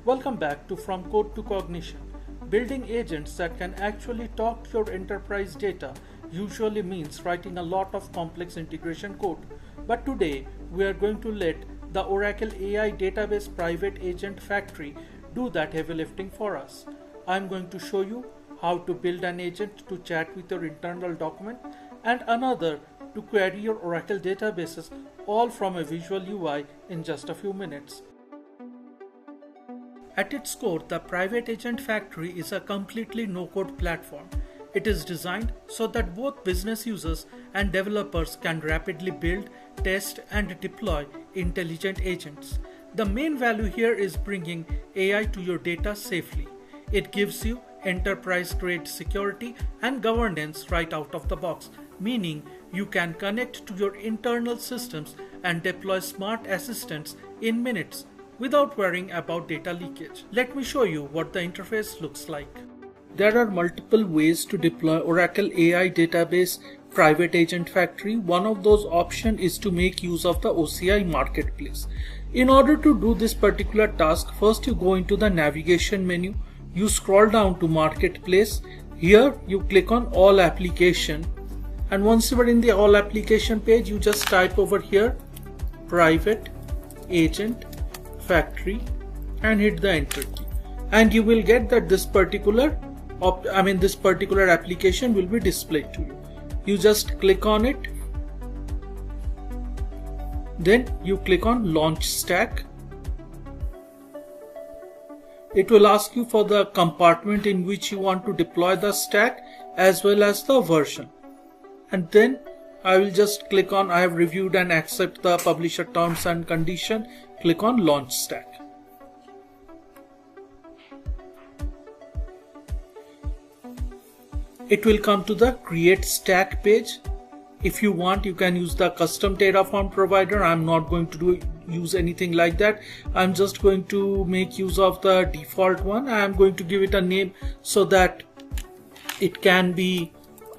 Welcome back to From Code to Cognition. Building agents that can actually talk to your enterprise data usually means writing a lot of complex integration code. But today we are going to let the Oracle AI Database Private Agent Factory do that heavy lifting for us. I'm going to show you how to build an agent to chat with your internal document and another to query your Oracle databases, all from a visual UI in just a few minutes. At its core, the Private Agent Factory is a completely no-code platform. It is designed so that both business users and developers can rapidly build, test, and deploy intelligent agents. The main value here is bringing AI to your data safely. It gives you enterprise-grade security and governance right out of the box, meaning you can connect to your internal systems and deploy smart assistants in minutes without worrying about data leakage. Let me show you what the interface looks like. There are multiple ways to deploy Oracle AI Database Private Agent Factory. One of those options is to make use of the OCI Marketplace. In order to do this particular task, first you go into the navigation menu, you scroll down to Marketplace. Here you click on All Application, and once you are in the All Application page, you just type over here Private Agent Factory and hit the enter key, and you will get that this particular application will be displayed to you. You just click on it, then you click on Launch Stack. It will ask you for the compartment in which you want to deploy the stack as well as the version, and then I will just click on I have reviewed and accept the publisher terms and condition. Click on Launch Stack. It will come to the Create Stack page. If you want, you can use the custom Terraform provider. I'm not going to use anything like that. I'm just going to make use of the default one. I am going to give it a name so that it can be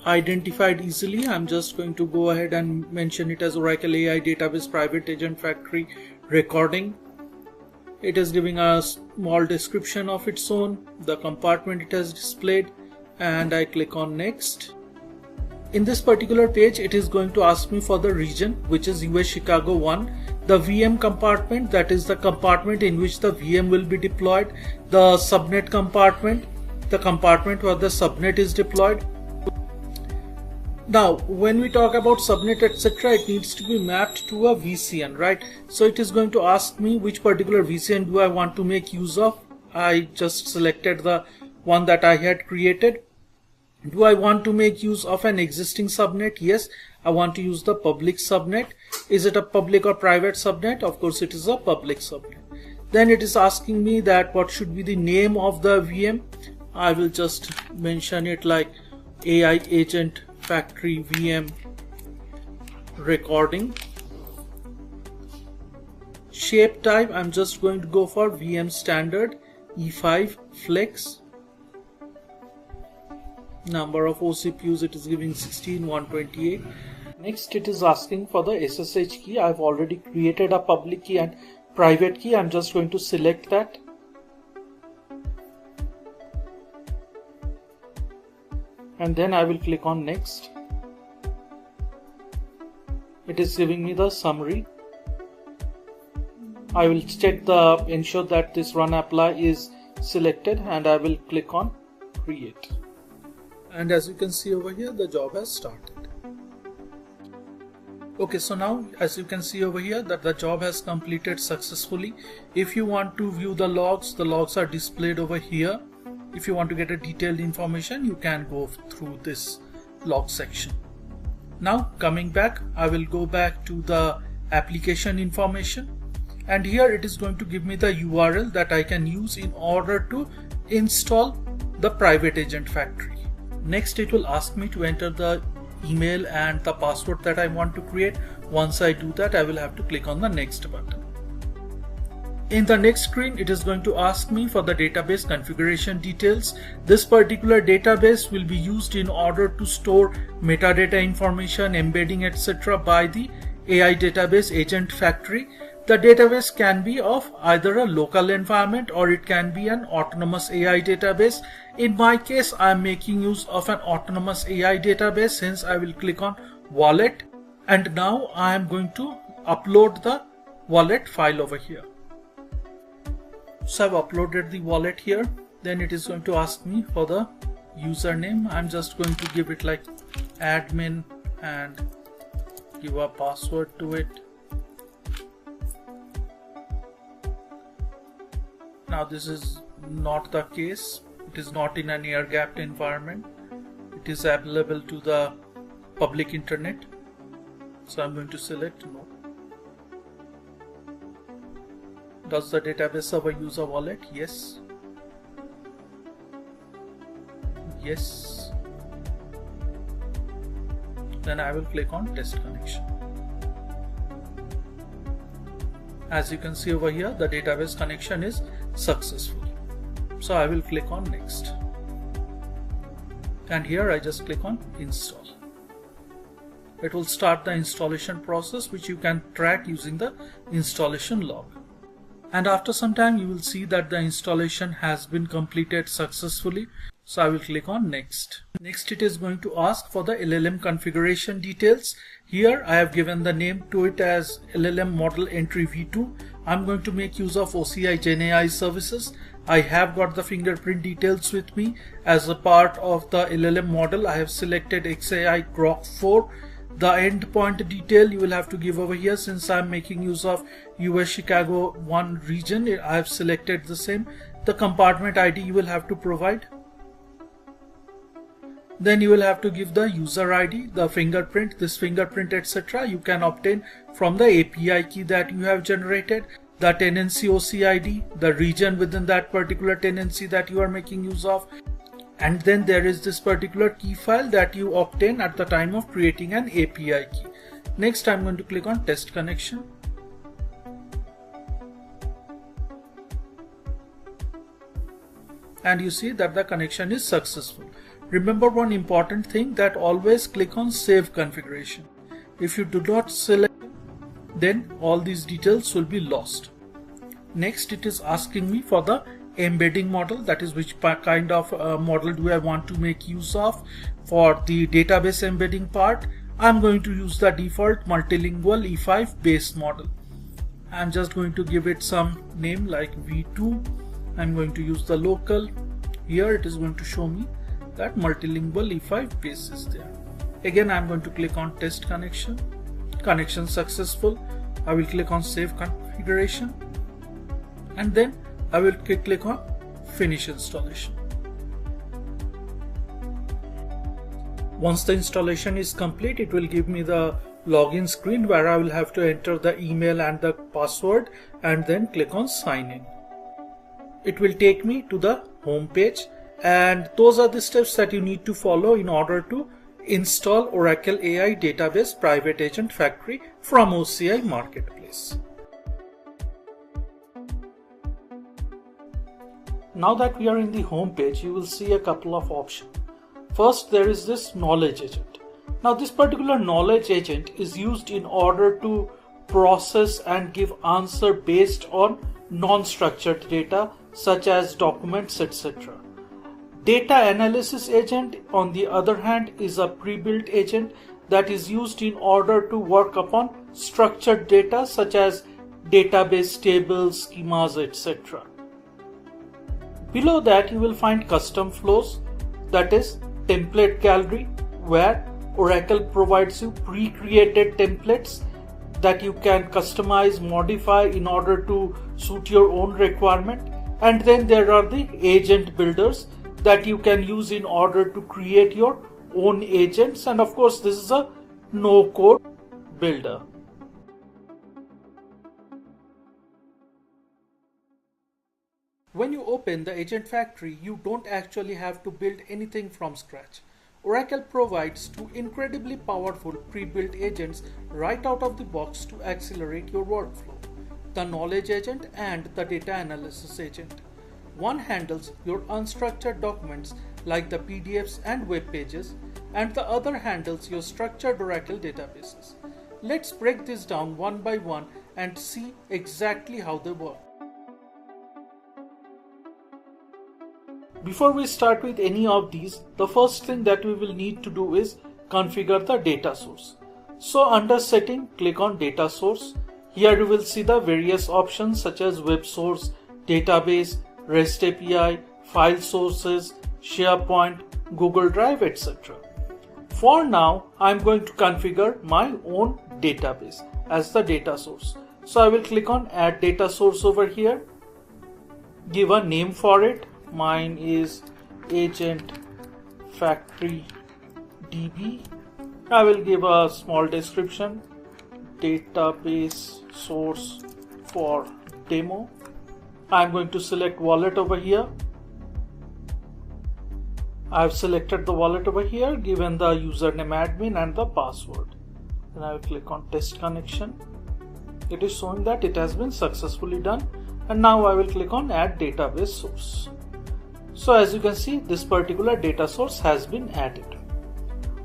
identified easily. I'm just going to go ahead and mention it as Oracle AI Database Private Agent Factory Recording. It is giving a small description of its own, the compartment it has displayed, and I click on Next. In this particular page, it is going to ask me for the region, which is US Chicago 1, the VM compartment, that is the compartment in which the VM will be deployed, the subnet compartment, the compartment where the subnet is deployed. Now, when we talk about subnet etc., it needs to be mapped to a VCN, right? So it is going to ask me which particular VCN do I want to make use of. I just selected the one that I had created. Do I want to make use of an existing subnet? Yes, I want to use the public subnet. Is it a public or private subnet? Of course, it is a public subnet. Then it is asking me that what should be the name of the VM. I will just mention it like AI Agent Factory VM Recording. Shape type, I'm just going to go for VM Standard E5 Flex. Number of OCPUs, it is giving 16, 128. Next, it is asking for the SSH key. I've already created a public key and private key. I'm just going to select that. And then I will click on Next. It is giving me the summary. I will ensure that this Run Apply is selected, and I will click on Create. And as you can see over here, the job has started. Okay, so now as you can see over here that the job has completed successfully. If you want to view the logs are displayed over here. If you want to get a detailed information, you can go through this log section. Now coming back, I will go back to the application information, and here it is going to give me the URL that I can use in order to install the Private Agent Factory. Next, it will ask me to enter the email and the password that I want to create. Once I do that, I will have to click on the Next button. In the next screen, it is going to ask me for the database configuration details. This particular database will be used in order to store metadata information, embedding etc. by the AI Database Agent Factory. The database can be of either a local environment or it can be an autonomous AI database. In my case, I am making use of an autonomous AI database, hence I will click on wallet, and now I am going to upload the wallet file over here. So I've uploaded the wallet here. Then it is going to ask me for the username. I'm just going to give it like admin and give a password to it. Now this is not the case. It is not in an air-gapped environment. It is available to the public internet. So I'm going to select no. Does the database server use a wallet? Yes. Yes. Then I will click on test connection. As you can see over here, the database connection is successful. So I will click on next. And here I just click on install. It will start the installation process, which you can track using the installation log. And after some time you will see that the installation has been completed successfully. So I will click on next. Next it is going to ask for the LLM configuration details. Here I have given the name to it as LLM model entry v2. I'm going to make use of OCI GenAI services. I have got the fingerprint details with me. As a part of the LLM model, I have selected XAI Grok 4. The endpoint detail you will have to give over here. Since I'm making use of US Chicago 1 region, I have selected the same. The compartment ID you will have to provide. Then you will have to give the user ID, the fingerprint, this fingerprint, etc. you can obtain from the API key that you have generated, the tenancy OCID, the region within that particular tenancy that you are making use of, and then there is this particular key file that you obtain at the time of creating an API key. Next I'm going to click on test connection. And you see that the connection is successful. Remember one important thing, that always click on save configuration. If you do not select, then all these details will be lost. Next it is asking me for the embedding model, that is which kind of model do I want to make use of. For the database embedding part, I'm going to use the default multilingual E5 base model. I'm just going to give it some name like V2. I'm going to use the local. Here it is going to show me that multilingual E5 base is there. Again I'm going to click on test connection. Connection successful. I will click on save configuration, and then I will click on finish installation. Once the installation is complete, it will give me the login screen where I will have to enter the email and the password and then click on sign in. It will take me to the home page, and those are the steps that you need to follow in order to install Oracle AI Database Private Agent Factory from OCI Marketplace. Now that we are in the home page, you will see a couple of options. First, there is this knowledge agent. Now this particular knowledge agent is used in order to process and give answer based on non-structured data such as documents, etc. Data analysis agent, on the other hand, is a pre-built agent that is used in order to work upon structured data such as database tables, schemas, etc. Below that you will find custom flows, that is template gallery, where Oracle provides you pre-created templates that you can customize, modify in order to suit your own requirement. And then there are the agent builders that you can use in order to create your own agents, and of course this is a no-code builder. When you open the Agent Factory, you don't actually have to build anything from scratch. Oracle provides two incredibly powerful pre-built agents right out of the box to accelerate your workflow: the Knowledge Agent and the Data Analysis Agent. One handles your unstructured documents like the PDFs and web pages, and the other handles your structured Oracle databases. Let's break this down one by one and see exactly how they work. Before we start with any of these, the first thing that we will need to do is configure the data source. So under setting, click on data source. Here you will see the various options such as web source, database, REST API, file sources, SharePoint, Google Drive, etc. For now, I am going to configure my own database as the data source. So I will click on add data source over here, give a name for it. Mine is Agent Factory DB. I will give a small description, database source for demo. I'm going to select wallet over here. I've selected the wallet over here, given the username admin and the password. Then I will click on test connection. It is showing that it has been successfully done. And now I will click on add database source. So as you can see, this particular data source has been added.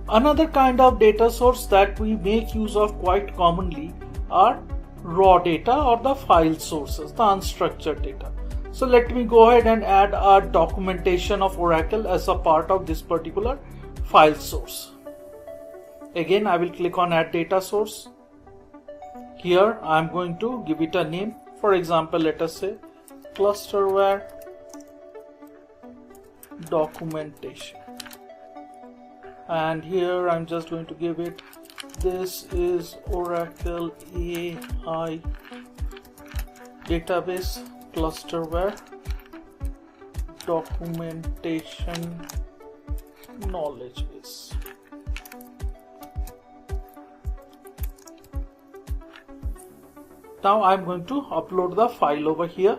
Another kind of data source that we make use of quite commonly are raw data or the file sources, the unstructured data. So let me go ahead and add a documentation of Oracle as a part of this particular file source. Again, I will click on add data source. Here I am going to give it a name. For example, let us say clusterware documentation. And here I'm just going to give it, this is Oracle AI database clusterware documentation knowledge base. Now I'm going to upload the file over here.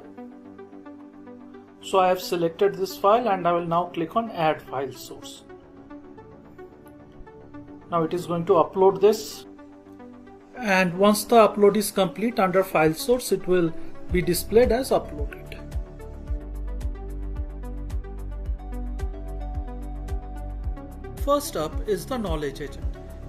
So I have selected this file and I will now click on add file source. Now it is going to upload this, and once the upload is complete, under file source it will be displayed as uploaded. First up is the knowledge agent.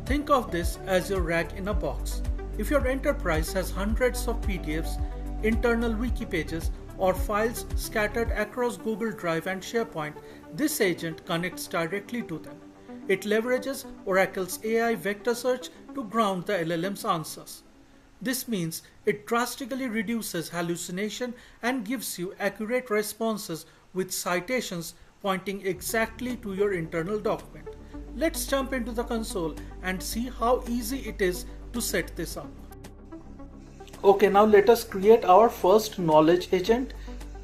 Think of this as your rack in a box. If your enterprise has hundreds of PDFs, internal wiki pages, or files scattered across Google Drive and SharePoint, this agent connects directly to them. It leverages Oracle's AI vector search to ground the LLM's answers. This means it drastically reduces hallucination and gives you accurate responses with citations pointing exactly to your internal document. Let's jump into the console and see how easy it is to set this up. Okay, now let us create our first knowledge agent.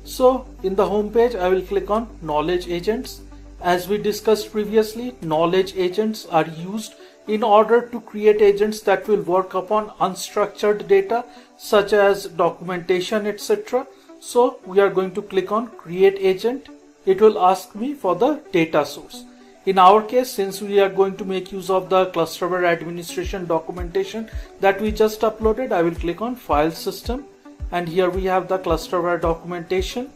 So in the home page, I will click on knowledge agents. As we discussed previously, knowledge agents are used in order to create agents that will work upon unstructured data such as documentation, etc. So we are going to click on create agent. It will ask me for the data source. In our case, since we are going to make use of the clusterware administration documentation that we just uploaded, I will click on file system, and here we have the clusterware documentation.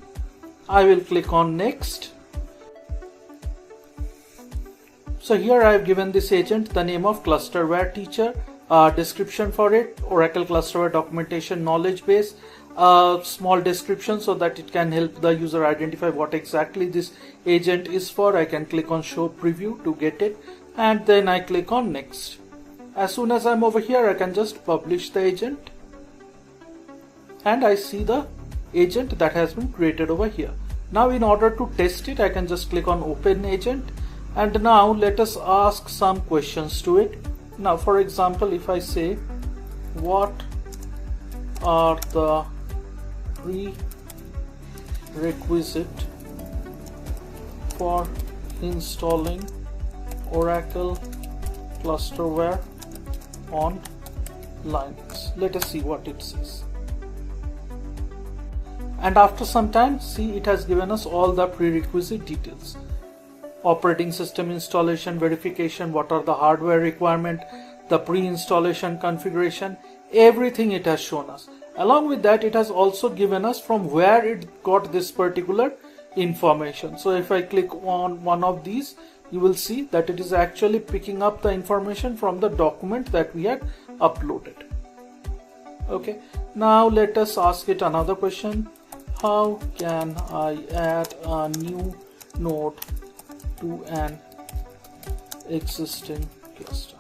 I will click on next. So here I have given this agent the name of clusterware teacher, description for it, Oracle clusterware documentation knowledge base, small description so that it can help the user identify what exactly this agent is for. I can click on show preview to get it, and then I click on next. As soon as I'm over here, I can just publish the agent, and I see the agent that has been created over here. Now in order to test it, I can just click on open agent. And now let us ask some questions to it. Now for example, if I say what are the prerequisite for installing Oracle clusterware on Linux, let us see what it says. And after some time, see, it has given us all the prerequisite details. Operating system installation verification, what are the hardware requirement, the pre-installation configuration, everything it has shown us. Along with that, it has also given us from where it got this particular information. So if I click on one of these, you will see that it is actually picking up the information from the document that we had uploaded. Okay, Now let us ask it another question. How can I add a new node to an existing cluster?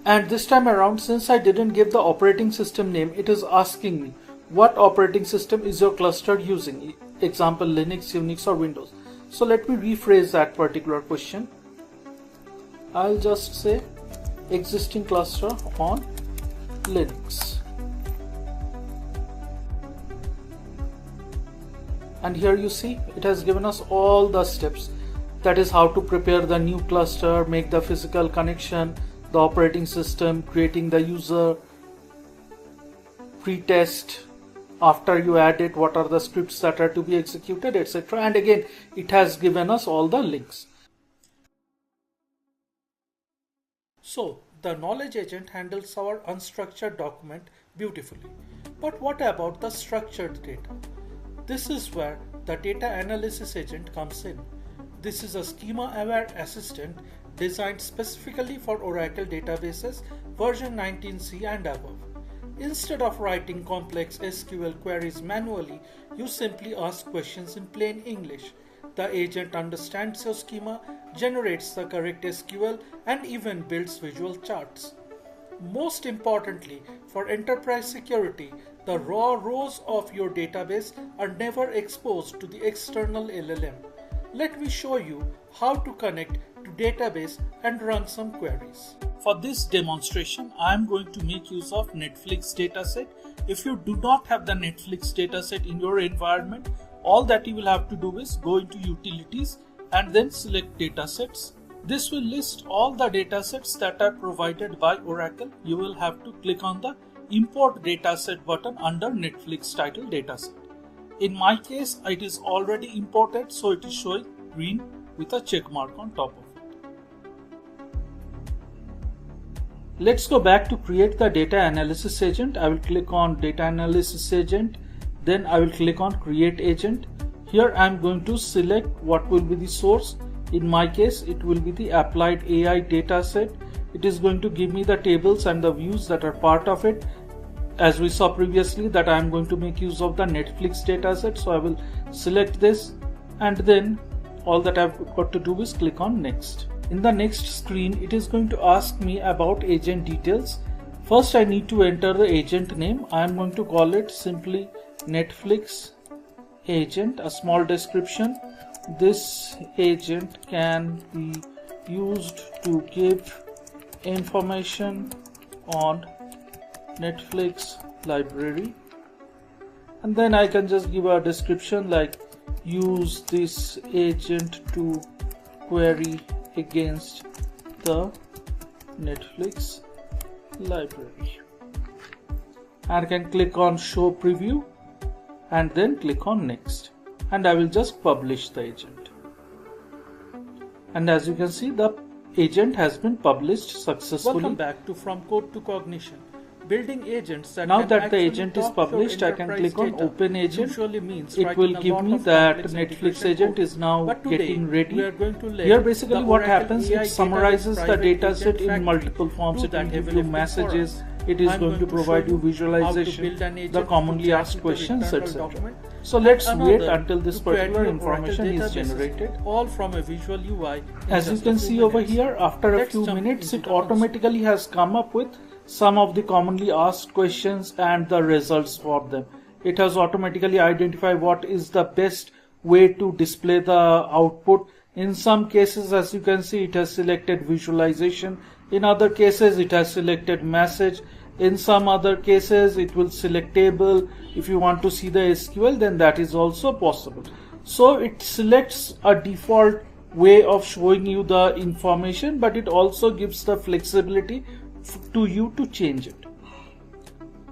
And this time around, since I didn't give the operating system name, it is asking me what operating system is your cluster using? Example, Linux, Unix or Windows. So let me rephrase that particular question. I'll just say existing cluster on Linux. And here you see it has given us all the steps. That is how to prepare the new cluster, make the physical connection, the operating system, creating the user, pre-test, after you add it, what are the scripts that are to be executed, etc. And again, it has given us all the links. So, the knowledge agent handles our unstructured document beautifully. But what about the structured data? This is where the data analysis agent comes in. This is a schema-aware assistant designed specifically for Oracle databases version 19c and above. Instead of writing complex SQL queries manually, you simply ask questions in plain English. The agent understands your schema, generates the correct SQL, and even builds visual charts. Most importantly, for enterprise security, the raw rows of your database are never exposed to the external LLM. Let me show you how to connect to database and run some queries. For this demonstration, I am going to make use of Netflix dataset. If you do not have the Netflix dataset in your environment, all that you will have to do is go into Utilities and then select Datasets. This will list all the datasets that are provided by Oracle. You will have to click on the Import Dataset button under Netflix title dataset. In my case, it is already imported, so it is showing green with a check mark on top of it. Let's go back to create the data analysis agent. I will click on data analysis agent, then I will click on create agent. Here I am going to select what will be the source. In my case, it will be the applied AI dataset. It is going to give me the tables and the views that are part of it. As we saw previously that I am going to make use of the Netflix dataset, so I will select this, and then all that I've got to do is click on next. In the next screen, it is going to ask me about agent details. First, I need to enter the agent name. I am going to call it simply Netflix agent. A small description. This agent can be used to give information on Netflix library, and then I can just give a description like use this agent to query against the Netflix library. I can click on show preview and then click on next, and I will just publish the agent. And as you can see, the agent has been published successfully. Welcome back to From Code to Cognition. Building agents that now that the agent is published, I can click on open agent. It will give me that Netflix agent is now getting ready. Here basically what happens, it summarizes the dataset in multiple forms. It will give you messages, it is going to provide you visualization, the commonly asked questions, etc. So let's wait until this particular information is generated. All from a visual UI. As you can see over here, after a few minutes, it automatically has come up with some of the commonly asked questions and the results for them. It has automatically identified what is the best way to display the output. In some cases, as you can see, it has selected visualization. In other cases, it has selected message. In some other cases, it will select table. If you want to see the SQL, then that is also possible. So it selects a default way of showing you the information, but it also gives the flexibility to you to change it.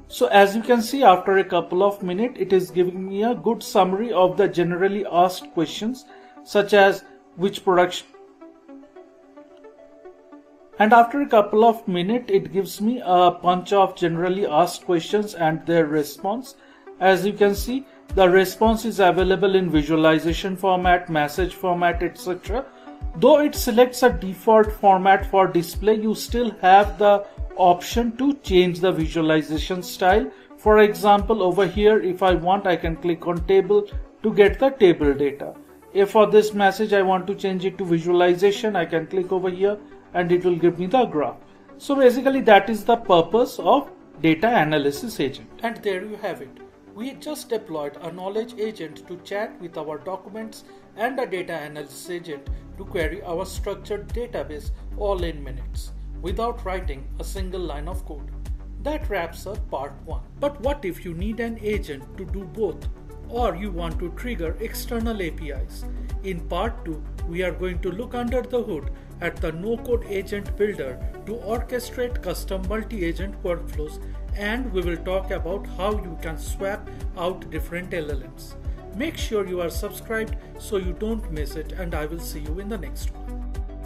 So as you can see, after a couple of minutes, it is giving me a good summary of the generally asked questions, such as which production. And after a couple of minutes, it gives me a bunch of generally asked questions and their response. As you can see, the response is available in visualization format, message format, etc. Though it selects a default format for display, you still have the option to change the visualization style. For example, over here, if I want, I can click on table to get the table data. If for this message I want to change it to visualization, I can click over here and it will give me the graph. So basically that is the purpose of data analysis agent. And there you have it. We just deployed a knowledge agent to chat with our documents and a data analysis agent to query our structured database all in minutes without writing a single line of code. That wraps up part 1. But what if you need an agent to do both, or you want to trigger external APIs? In part 2, we are going to look under the hood at the no-code agent builder to orchestrate custom multi-agent workflows, and we will talk about how you can swap out different LLMs. Make sure you are subscribed so you don't miss it, and I will see you in the next one.